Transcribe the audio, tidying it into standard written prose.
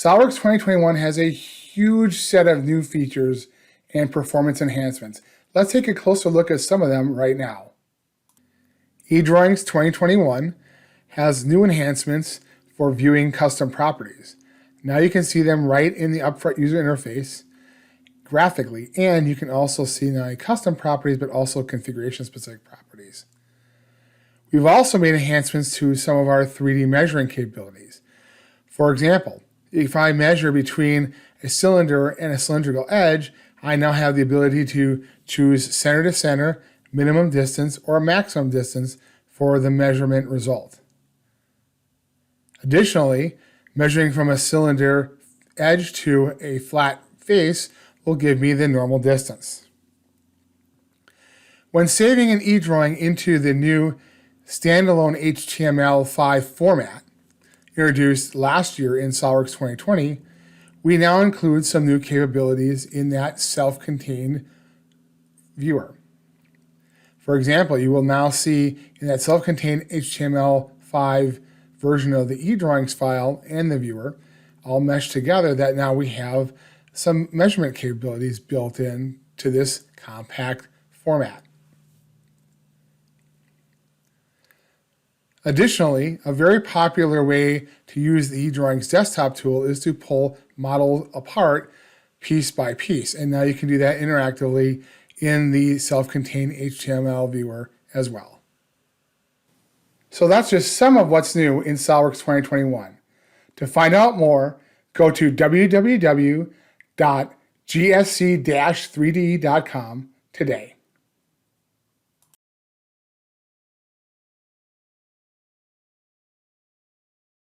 SOLIDWORKS 2021 has a huge set of new features and performance enhancements. Let's take a closer look at some of them right now. eDrawings 2021 has new enhancements for viewing custom properties. Now you can see them right in the upfront user interface graphically, and you can also see not only custom properties but also configuration specific properties. We've also made enhancements to some of our 3D measuring capabilities. For example, if I measure between a cylinder and a cylindrical edge, I now have the ability to choose center to center, minimum distance, or maximum distance for the measurement result. Additionally, measuring from a cylinder edge to a flat face will give me the normal distance. When saving an eDrawing into the new standalone HTML5 format, introduced last year in SOLIDWORKS 2020, we now include some new capabilities in that self-contained viewer. For example, you will now see in that self-contained HTML5 version of the eDrawings file and the viewer all meshed together that now we have some measurement capabilities built in to this compact format. Additionally, a very popular way to use the eDrawings desktop tool is to pull models apart piece by piece. And now you can do that interactively in the self-contained HTML viewer as well. So that's just some of what's new in SOLIDWORKS 2021. To find out more, go to www.gsc-3d.com today.